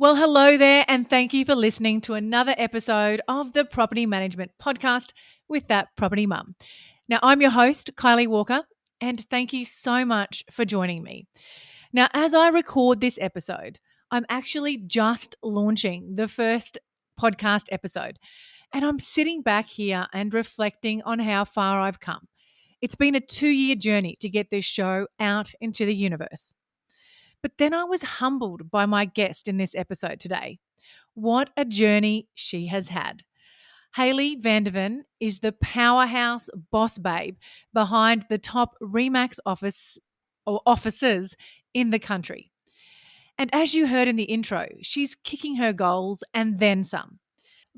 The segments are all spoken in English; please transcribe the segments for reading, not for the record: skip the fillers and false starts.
Well, hello there, and thank you for listening to another episode of the Property Management Podcast with That Property Mum. Now, I'm your host, Kylie Walker, and thank you so much for joining me. Now, as I record this episode, I'm actually just launching the first podcast episode, and I'm sitting back here and reflecting on how far I've come. It's been a 2-year journey to get this show out into the universe. But then I was humbled by my guest in this episode today. What a journey she has had. Hayley Van de Ven is the powerhouse boss babe behind the top ReMax offices in the country. And as you heard in the intro, she's kicking her goals and then some.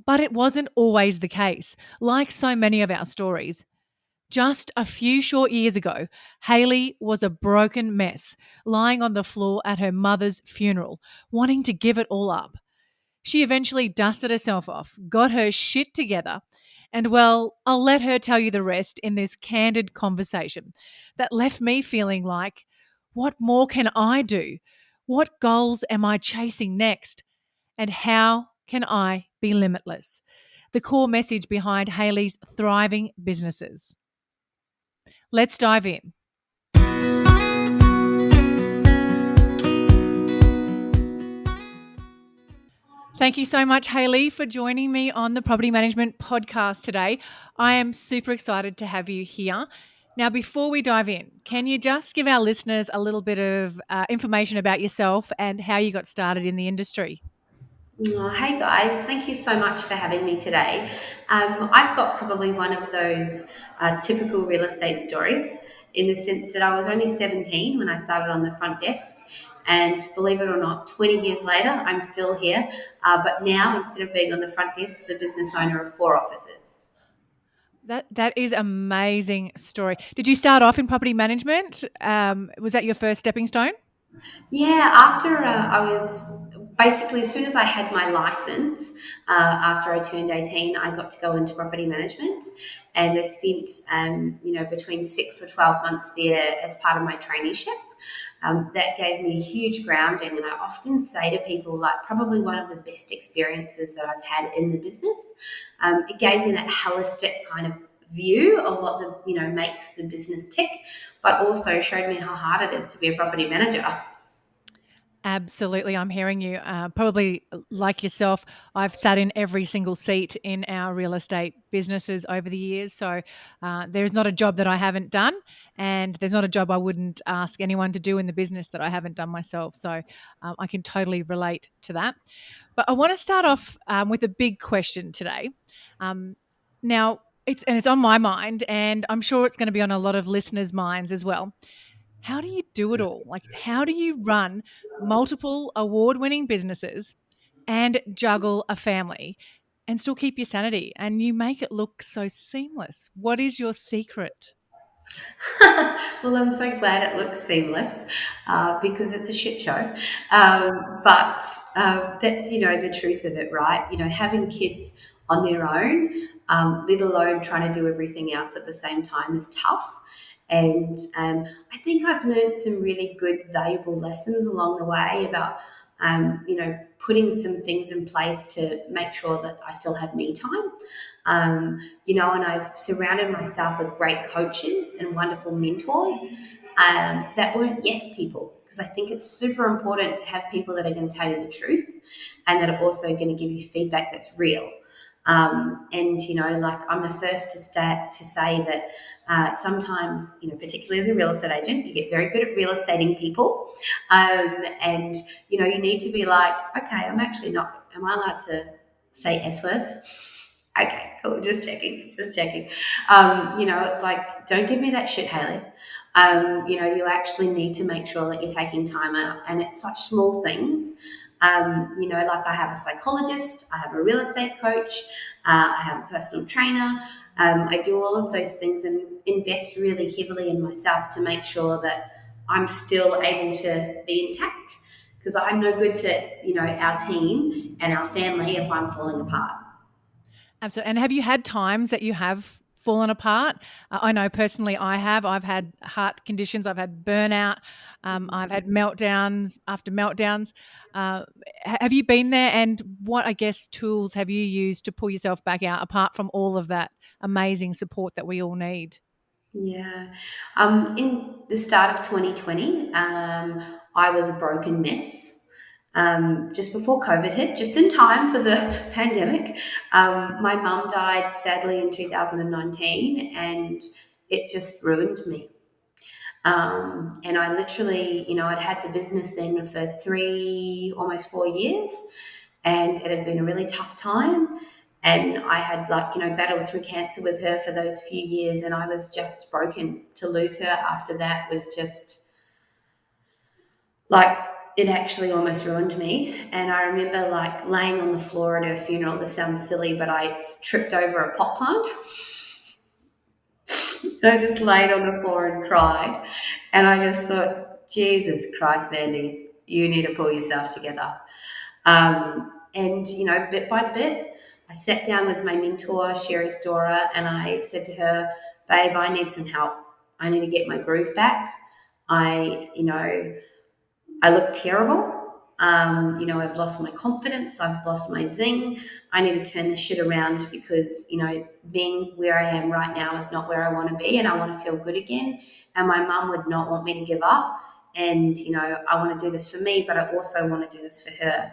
But it wasn't always the case. Like so many of our stories, just a few short years ago, Hayley was a broken mess, lying on the floor at her mother's funeral, wanting to give it all up. She eventually dusted herself off, got her shit together, and well, I'll let her tell you the rest in this candid conversation that left me feeling like, what more can I do? What goals am I chasing next? And how can I be limitless? The core message behind Hayley's thriving businesses. Let's dive in. Thank you so much, Hayley, for joining me on the Property Management Podcast today. I am super excited to have you here. Now, before we dive in, can you just give our listeners a little bit of information about yourself and how you got started in the industry? Oh, hey guys, thank you so much for having me today. I've got probably one of those typical real estate stories in the sense that I was only 17 when I started on the front desk. And believe it or not, 20 years later, I'm still here. But now, instead of being on the front desk, the business owner of 4 offices. That is amazing story. Did you start off in property management? Was that your first stepping stone? Yeah, after I was basically, as soon as I had my license, after I turned 18, I got to go into property management, and I spent, between 6 or 12 months there as part of my traineeship. That gave me a huge grounding, and I often say to people, like, probably one of the best experiences that I've had in the business. It gave me that holistic kind of view of what makes the business tick, but also showed me how hard it is to be a property manager. Absolutely. I'm hearing you. Probably like yourself, I've sat in every single seat in our real estate businesses over the years. So there's not a job that I haven't done, and there's not a job I wouldn't ask anyone to do in the business that I haven't done myself. So I can totally relate to that. But I want to start off with a big question today. Um, now, it's on my mind, and I'm sure it's going to be on a lot of listeners' minds as well. How do you do it all? Like, how do you run multiple award-winning businesses and juggle a family and still keep your sanity? And you make it look so seamless. What is your secret? Well, I'm so glad it looks seamless because it's a shit show. But that's, the truth of it, right? Having kids on their own, let alone trying to do everything else at the same time, is tough. And I think I've learned some really good, valuable lessons along the way about, putting some things in place to make sure that I still have me time. And I've surrounded myself with great coaches and wonderful mentors that weren't yes people, because I think it's super important to have people that are going to tell you the truth and that are also going to give you feedback that's real. And like, I'm the first to say that sometimes, particularly as a real estate agent, you get very good at real estating people. And you need to be like, okay, am I allowed to say S words? Okay, cool. Just checking. Just checking. It's like, don't give me that shit, Hayley. You actually need to make sure that you're taking time out, and it's such small things. Like, I have a psychologist, I have a real estate coach, I have a personal trainer. I do all of those things and invest really heavily in myself to make sure that I'm still able to be intact, because I'm no good to, our team and our family if I'm falling apart. Absolutely. And have you had times that you have fallen apart. I know personally I have. I've had heart conditions. I've had burnout. I've had meltdowns after meltdowns. Have you been there? And what, I guess, tools have you used to pull yourself back out apart from all of that amazing support that we all need? Yeah. In the start of 2020, I was a broken mess. Just before COVID hit, just in time for the pandemic. My mum died sadly in 2019, and it just ruined me. And I literally, I'd had the business then for almost 4 years, and it had been a really tough time. And I had, battled through cancer with her for those few years, and I was just broken. To lose her after that was just like, it actually almost ruined me. And I remember laying on the floor at her funeral. This sounds silly, but I tripped over a pot plant. And I just laid on the floor and cried. And I just thought, Jesus Christ, Vandy, you need to pull yourself together. And, bit by bit, I sat down with my mentor, Sherry Storer, and I said to her, babe, I need some help. I need to get my groove back. I look terrible. I've lost my confidence. I've lost my zing. I need to turn this shit around because, being where I am right now is not where I want to be, and I want to feel good again. And my mum would not want me to give up. And, I want to do this for me, but I also want to do this for her.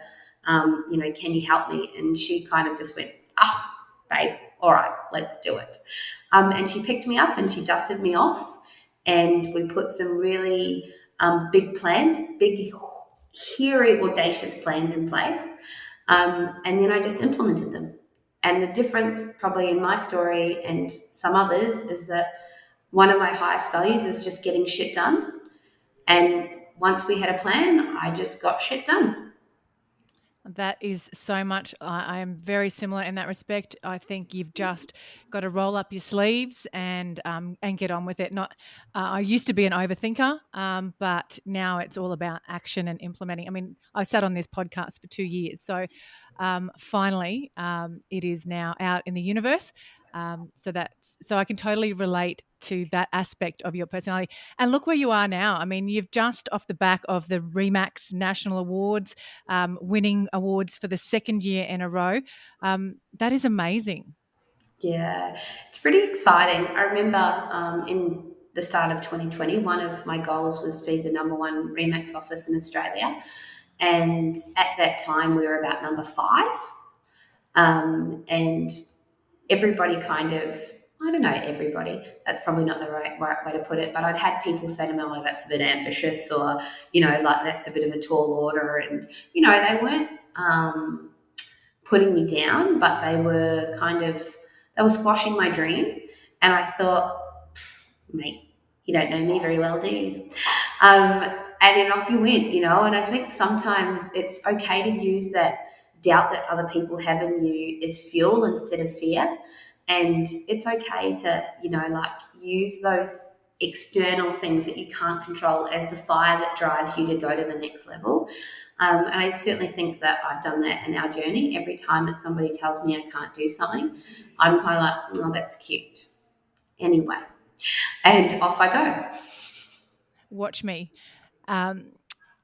Can you help me? And she kind of just went, babe, all right, let's do it. And she picked me up and she dusted me off, and we put some really big plans, big, hairy, audacious plans in place. And then I just implemented them. And the difference, probably in my story and some others, is that one of my highest values is just getting shit done. And once we had a plan, I just got shit done. That is so much. I am very similar in that respect. I think you've just got to roll up your sleeves and get on with it. Not, I used to be an overthinker, but now it's all about action and implementing. I mean, I sat on this podcast for 2 years, so finally, it is now out in the universe. So I can totally relate to that aspect of your personality. And look where you are now. I mean, you've just off the back of the ReMax National Awards, winning awards for the second year in a row. That is amazing. Yeah, it's pretty exciting. I remember in the start of 2020, one of my goals was to be the number one ReMax office in Australia. And at that time, we were about number five. And everybody kind of, I don't know, everybody, that's probably not the right way to put it, but I'd had people say to me, oh, that's a bit ambitious, or, that's a bit of a tall order. And, they weren't putting me down, but they were squashing my dream. And I thought, mate, you don't know me very well, do you? And then off you went, and I think sometimes it's okay to use that doubt that other people have in you as fuel instead of fear. And it's okay to, use those external things that you can't control as the fire that drives you to go to the next level. And I certainly think that I've done that in our journey. Every time that somebody tells me I can't do something, I'm kind of like, oh, that's cute. Anyway, and off I go. Watch me.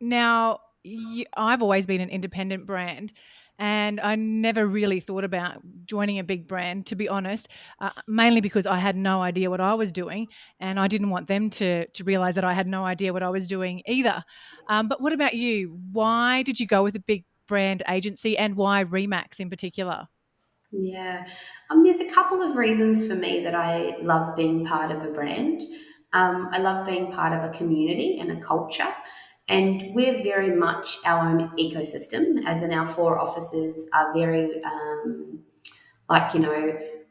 Now, I've always been an independent brand, and I never really thought about joining a big brand, to be honest, mainly because I had no idea what I was doing, and I didn't want them to realize that I had no idea what I was doing either. But what about you? Why did you go with a big brand agency, and why ReMax in particular? Yeah. There's a couple of reasons for me that I love being part of a brand. I love being part of a community and a culture. And we're very much our own ecosystem, as in our four offices are very like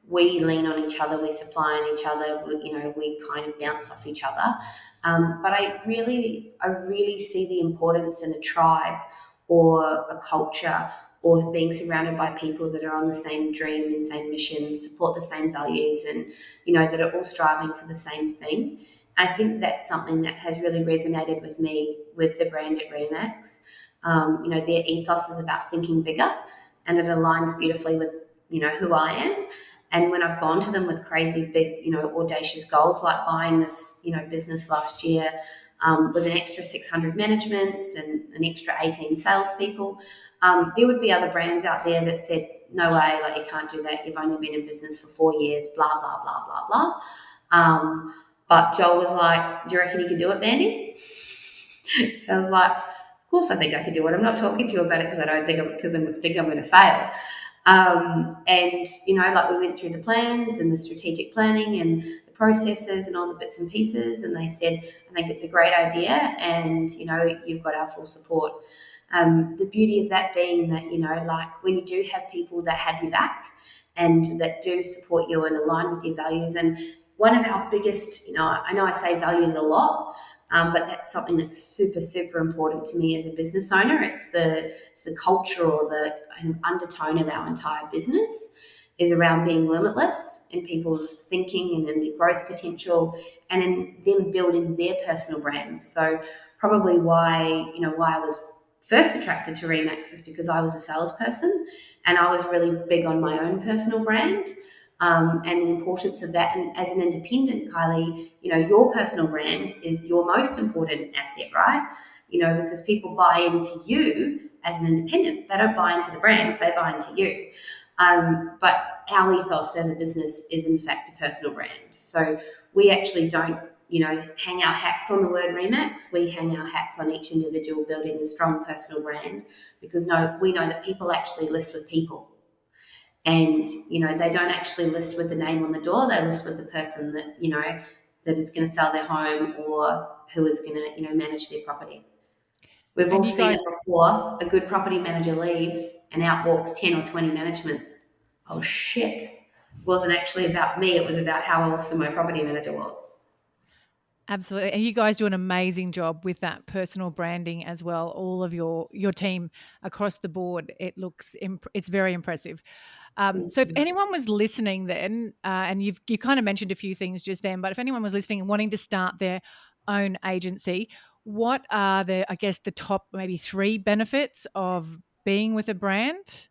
we lean on each other, we supply on each other, we kind of bounce off each other. But I really see the importance in a tribe or a culture, or being surrounded by people that are on the same dream and same mission, support the same values, and that are all striving for the same thing. I think that's something that has really resonated with me with the brand at ReMax. Their ethos is about thinking bigger, and it aligns beautifully with who I am. And when I've gone to them with crazy big, audacious goals like buying this, business last year, with an extra 600 managements and an extra 18 salespeople, there would be other brands out there that said, no way, like you can't do that. You've only been in business for 4 years, blah, blah, blah, blah, blah. But Joel was like, do you reckon you can do it, Mandy? I was like, of course I think I can do it. I'm not talking to you about it because I don't think I'm going to fail. And like we went through the plans and the strategic planning and the processes and all the bits and pieces, and they said, I think it's a great idea, and you've got our full support. The beauty of that being that like when you do have people that have your back and that do support you and align with your values. And one of our biggest, I know I say values a lot, but that's something that's super, super important to me as a business owner. It's the culture or the undertone of our entire business is around being limitless in people's thinking and in their growth potential and in them building their personal brands. So probably why I was first attracted to ReMax is because I was a salesperson and I was really big on my own personal brand. And the importance of that. And as an independent, Kylie, your personal brand is your most important asset, right? Because people buy into you as an independent. They don't buy into the brand, they buy into you. But our ethos as a business is, in fact, a personal brand. So we actually don't, hang our hats on the word ReMax. We hang our hats on each individual building a strong personal brand because we know that people actually list with people. And they don't actually list with the name on the door, they list with the person that that is going to sell their home or who is going to manage their property. We've all seen it before. A good property manager leaves and out walks 10 or 20 managements. Oh shit, it wasn't actually about me, it was about how awesome my property manager was. Absolutely. And you guys do an amazing job with that personal branding as well. All of your team across the board, it's very impressive. So if anyone was listening then, and you kind of mentioned a few things just then, but if anyone was listening and wanting to start their own agency, what are the top maybe 3 benefits of being with a brand?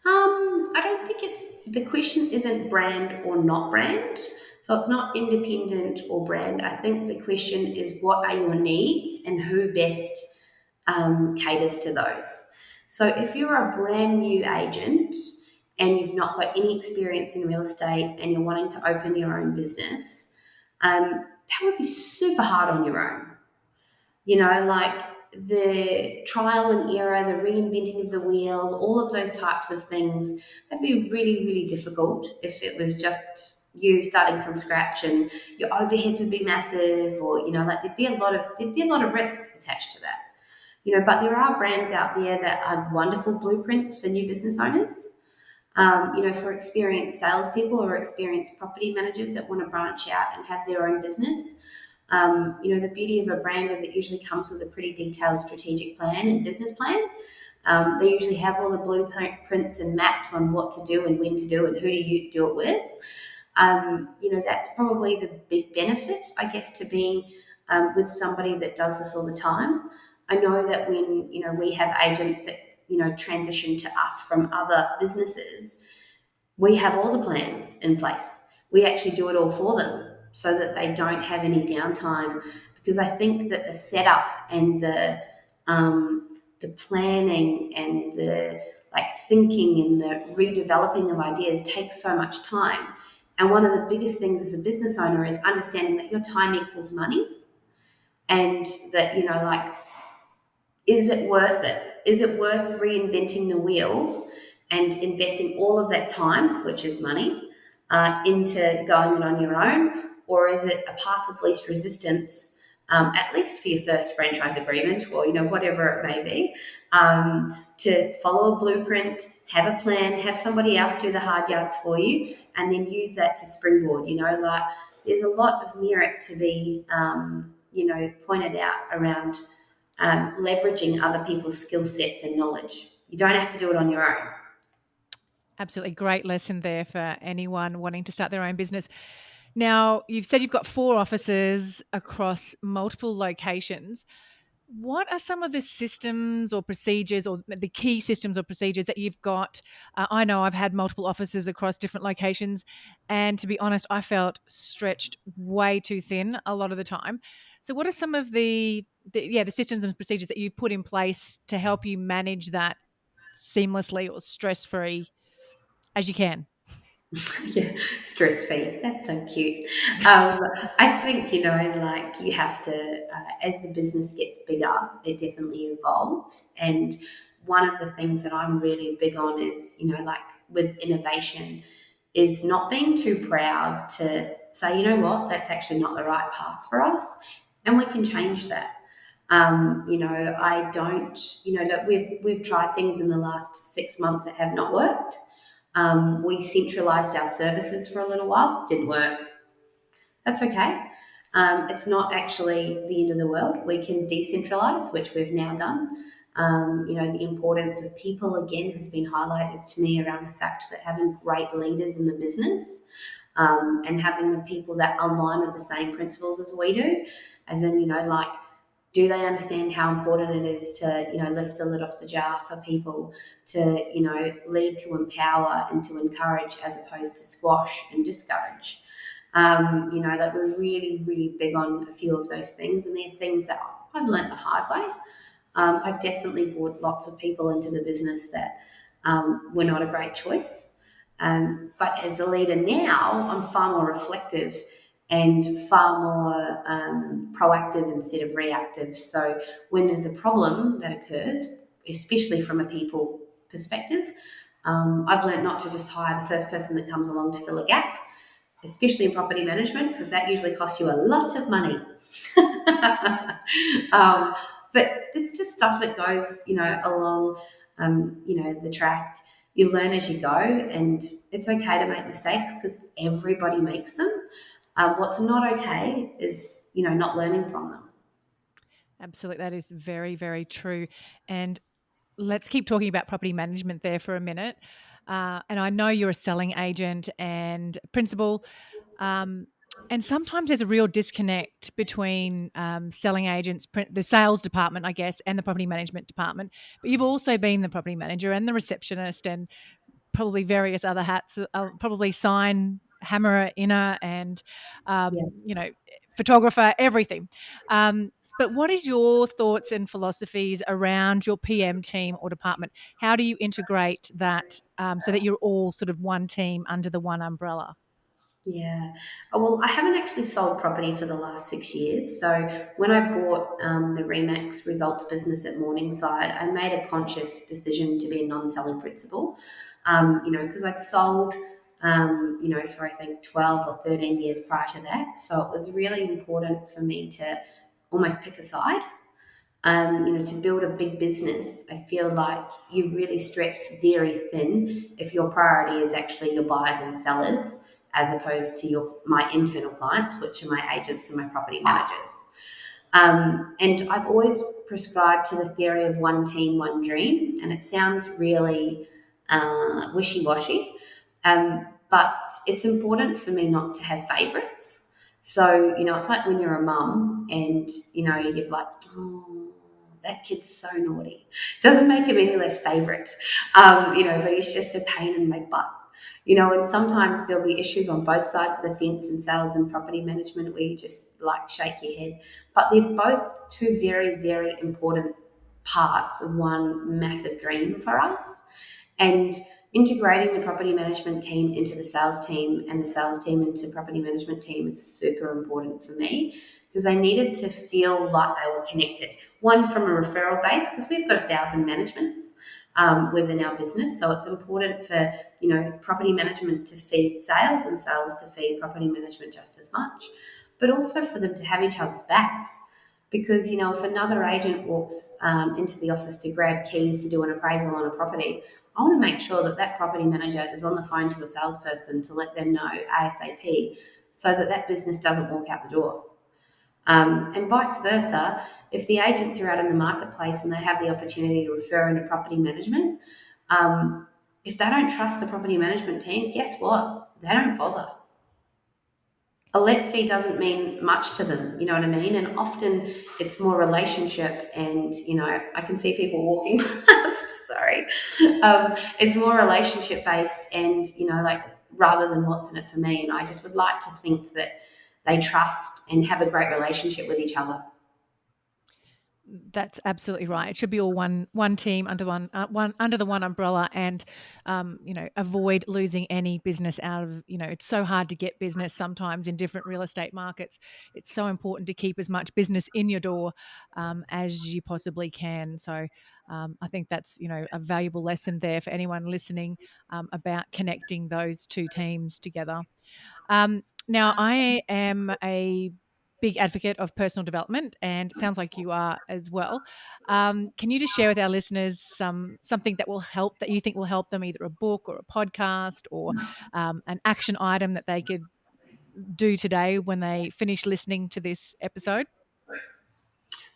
I don't think the question isn't brand or not brand. So it's not independent or brand. I think the question is what are your needs and who best caters to those. So if you're a brand new agent and you've not got any experience in real estate and you're wanting to open your own business, that would be super hard on your own. Like the trial and error, the reinventing of the wheel, all of those types of things, that'd be really, really difficult if it was just you starting from scratch and your overheads would be massive, or like there'd be a lot of risk attached to that. But there are brands out there that are wonderful blueprints for new business owners. For experienced salespeople or experienced property managers that want to branch out and have their own business. The beauty of a brand is it usually comes with a pretty detailed strategic plan and business plan. They usually have all the blueprints and maps on what to do and when to do and who do you do it with. That's probably the big benefit, I guess, to being with somebody that does this all the time. I know that when, we have agents that, transition to us from other businesses, we have all the plans in place. We actually do it all for them so that they don't have any downtime. Because I think that the setup and the planning and the thinking and the redeveloping of ideas takes so much time. And one of the biggest things as a business owner is understanding that your time equals money, and that is it worth it? Is it worth reinventing the wheel and investing all of that time, which is money, into going it on your own? Or is it a path of least resistance, at least for your first franchise agreement or, whatever it may be, to follow a blueprint, have a plan, have somebody else do the hard yards for you, and then use that to springboard? There's a lot of merit to be, pointed out around leveraging other people's skill sets and knowledge. You don't have to do it on your own. Absolutely great lesson there for anyone wanting to start their own business. Now, you've said you've got 4 offices across multiple locations. What are some of the systems or procedures, or the key systems or procedures that you've got? I know I've had multiple offices across different locations, and to be honest, I felt stretched way too thin a lot of the time. So, what are some of the systems and procedures that you've put in place to help you manage that seamlessly or stress free as you can? Yeah, stress free. That's so cute. I think, like you have to, as the business gets bigger, it definitely evolves. And one of the things that I'm really big on is, like with innovation, is not being too proud to say, you know what, that's actually not the right path for us. And we can change that. I don't, look, we've tried things in the last 6 months that have not worked. We centralized our services for a little while, didn't work. That's okay. It's not actually the end of the world. We can decentralize, which we've now done. The importance of people again has been highlighted to me around the fact that having great leaders in the business and having the people that align with the same principles as we do, as in, like, do they understand how important it is to, lift the lid off the jar for people, to, lead to empower and to encourage as opposed to squash and discourage? That we're really, really big on a few of those things, and they're things that I've learned the hard way. I've definitely brought lots of people into the business that were not a great choice. But as a leader now, I'm far more reflective and far more proactive instead of reactive. So when there's a problem that occurs, especially from a people perspective, I've learned not to just hire the first person that comes along to fill a gap, especially in property management, because that usually costs you a lot of money. um, but it's just stuff that goes, along, the track. You learn as you go, and it's okay to make mistakes because everybody makes them. What's not okay is, not learning from them. Absolutely, that is very, very true. And let's keep talking about property management there for a minute. And I know you're a selling agent and principal, um, and sometimes there's a real disconnect between selling agents, the sales department, I guess, and the property management department. But you've also been the property manager and the receptionist, and probably various other hats, probably sign hammerer, inner, and Yeah. photographer, everything. But what is your thoughts and philosophies around your PM team or department? How do you integrate that so that you're all sort of one team under the one umbrella? Yeah. Well, I haven't actually sold property for the last 6 years. So when I bought the ReMax results business at Morningside, I made a conscious decision to be a non-selling principal. Because I'd sold, for I think 12 or 13 years prior to that. So it was really important for me to almost pick a side. To build a big business, I feel like you really stretch very thin if your priority is actually your buyers and sellers, as opposed to my internal clients, which are my agents and my property managers. And I've always prescribed to the theory of one team, one dream, and it sounds really wishy-washy, but it's important for me not to have favourites. So, it's like when you're a mum and, you're like, oh, that kid's so naughty. Doesn't make him any less favourite, but he's just a pain in my butt. And sometimes there'll be issues on both sides of the fence in sales and property management where you just like shake your head. But they're both two very, very important parts of one massive dream for us. And integrating the property management team into the sales team and the sales team into property management team is super important for me because I needed to feel like they were connected. One, from a referral base, because we've got 1,000 managements within our business. So it's important for, property management to feed sales and sales to feed property management just as much, but also for them to have each other's backs. Because, if another agent walks into the office to grab keys to do an appraisal on a property, I want to make sure that that property manager is on the phone to a salesperson to let them know ASAP so that that business doesn't walk out the door. And vice versa, if the agents are out in the marketplace and they have the opportunity to refer into property management, if they don't trust the property management team, guess what? They don't bother. a let fee doesn't mean much to them, you know what I mean? And often it's more relationship, and I can see people walking past, sorry. It's more relationship based, and like, rather than what's in it for me. And I just would like to think that they trust and have a great relationship with each other. That's absolutely right. It should be all one team under one under the one umbrella, and avoid losing any business out of. It's so hard to get business sometimes in different real estate markets. It's so important to keep as much business in your door as you possibly can. So I think that's a valuable lesson there for anyone listening about connecting those two teams together. Now, I am a big advocate of personal development, and it sounds like you are as well. Can you just share with our listeners something that you think will help them, either a book or a podcast or an action item that they could do today when they finish listening to this episode?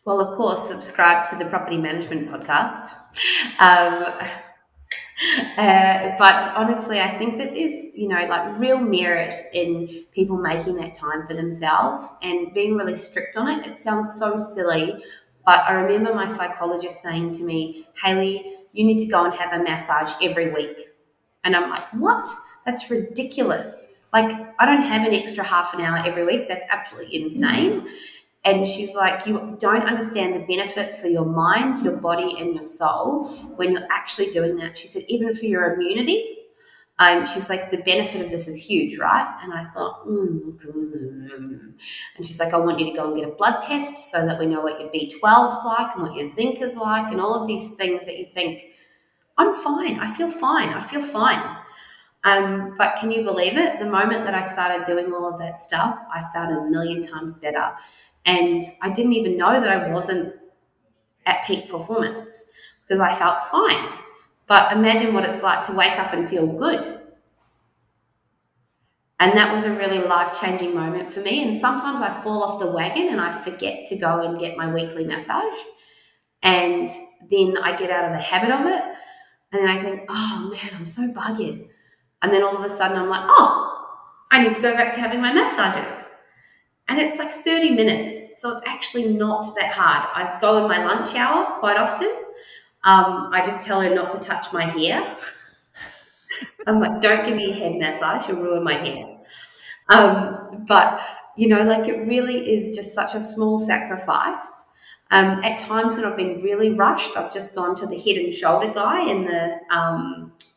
Well, of course, subscribe to the Property Management Podcast. Um, but honestly, I think that there's, like, real merit in people making that time for themselves and being really strict on it. It sounds so silly, but I remember my psychologist saying to me, Hayley, you need to go and have a massage every week. And I'm like, what? That's ridiculous. Like, I don't have an extra half an hour every week. That's absolutely insane. And she's like, you don't understand the benefit for your mind, your body, and your soul when you're actually doing that. She said, even for your immunity. She's like, the benefit of this is huge, right? And I thought, and she's like, I want you to go and get a blood test so that we know what your B12's like and what your zinc is like, and all of these things that you think, I'm fine. I feel fine. I feel fine. But can you believe it? The moment that I started doing all of that stuff, I felt a million times better. And I didn't even know that I wasn't at peak performance because I felt fine. But imagine what it's like to wake up and feel good. And that was a really life-changing moment for me. And sometimes I fall off the wagon and I forget to go and get my weekly massage. And then I get out of the habit of it. And then I think, oh man, I'm so buggered. And then all of a sudden I'm like, oh, I need to go back to having my massages. And it's like 30 minutes. So it's actually not that hard. I go in my lunch hour quite often. I just tell her not to touch my hair. I'm like, don't give me a head massage, you'll ruin my hair. But, like, it really is just such a small sacrifice. At times when I've been really rushed, I've just gone to the head and shoulder guy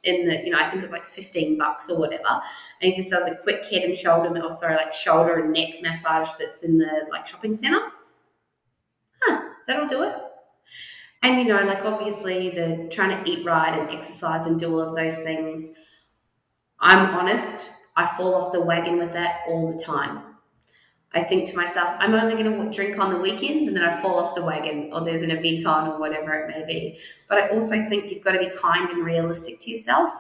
I think it's like $15 or whatever. And he just does a quick head and shoulder, like shoulder and neck massage that's in the like shopping center. That'll do it. And, like, obviously the trying to eat right and exercise and do all of those things, I'm honest, I fall off the wagon with that all the time. I think to myself, I'm only going to drink on the weekends, and then I fall off the wagon, or there's an event on, or whatever it may be. But I also think you've got to be kind and realistic to yourself,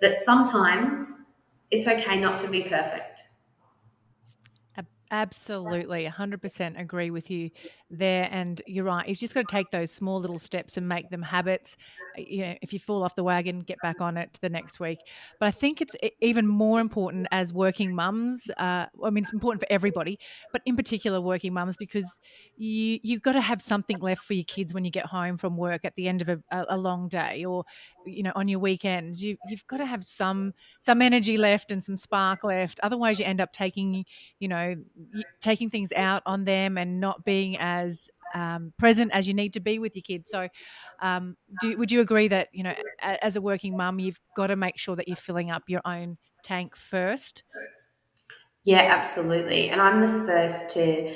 that sometimes it's okay not to be perfect. Absolutely, 100% agree with you there. And you're right. You've just got to take those small little steps and make them habits. If you fall off the wagon, get back on it the next week. But I think it's even more important as working mums. It's important for everybody, but in particular working mums, because you've got to have something left for your kids when you get home from work at the end of a long day, or on your weekends. You've got to have some energy left and some spark left. Otherwise, you end up taking taking things out on them and not being as present as you need to be with your kids. So would you agree that as a working mum, you've got to make sure that you're filling up your own tank first? Yeah, absolutely. And I'm the first to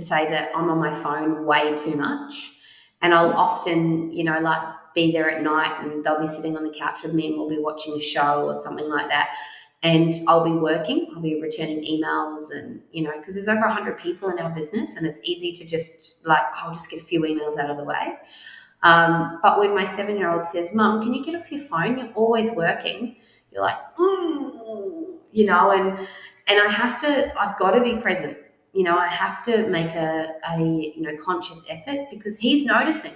say that I'm on my phone way too much. And I'll often, like, be there at night, and they'll be sitting on the couch with me and we'll be watching a show or something like that. And I'll be working, I'll be returning emails, and, because there's over 100 people in our business, and it's easy to just like, I'll just get a few emails out of the way. But when my 7-year-old says, Mum, can you get off your phone? You're always working. You're like, ooh, and I've got to be present. I have to make a conscious effort, because he's noticing.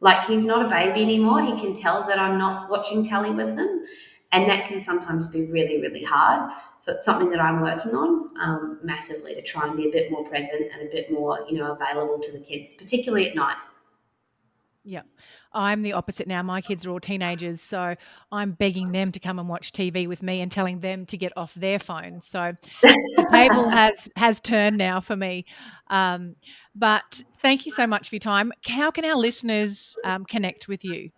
Like, he's not a baby anymore. He can tell that I'm not watching telly with them. And that can sometimes be really, really hard. So it's something that I'm working on massively, to try and be a bit more present and a bit more, available to the kids, particularly at night. Yeah. I'm the opposite now. My kids are all teenagers, so I'm begging them to come and watch TV with me and telling them to get off their phones. So the table has turned now for me. Um, but thank you so much for your time. How can our listeners connect with you?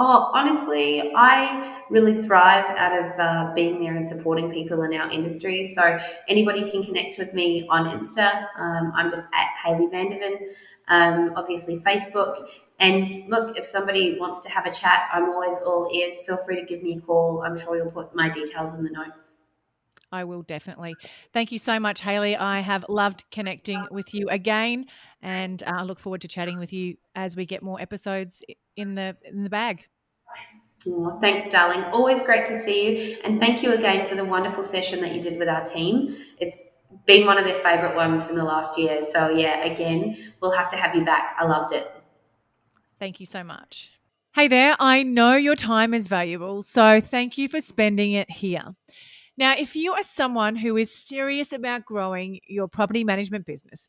Oh, honestly, I really thrive out of being there and supporting people in our industry. So anybody can connect with me on Insta. I'm just at Hayley Van de Ven. Obviously Facebook. And look, if somebody wants to have a chat, I'm always all ears. Feel free to give me a call. I'm sure you'll put my details in the notes. I will definitely. Thank you so much, Hayley. I have loved connecting with you again, and I look forward to chatting with you as we get more episodes in the bag. Oh, thanks, darling. Always great to see you. And thank you again for the wonderful session that you did with our team. It's been one of their favourite ones in the last year. So, yeah, again, we'll have to have you back. I loved it. Thank you so much. Hey there, I know your time is valuable, so thank you for spending it here. Now, if you are someone who is serious about growing your property management business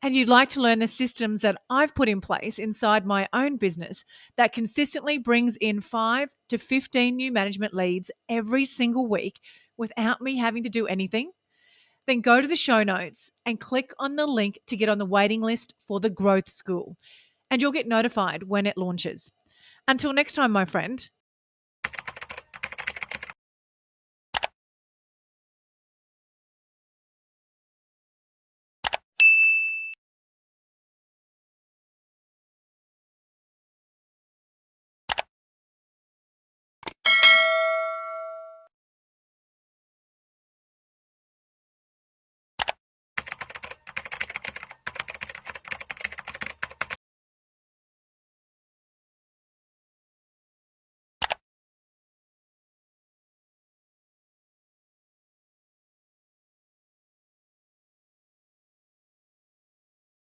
and you'd like to learn the systems that I've put in place inside my own business that consistently brings in 5 to 15 new management leads every single week without me having to do anything, then go to the show notes and click on the link to get on the waiting list for the Growth School, and you'll get notified when it launches. Until next time, my friend.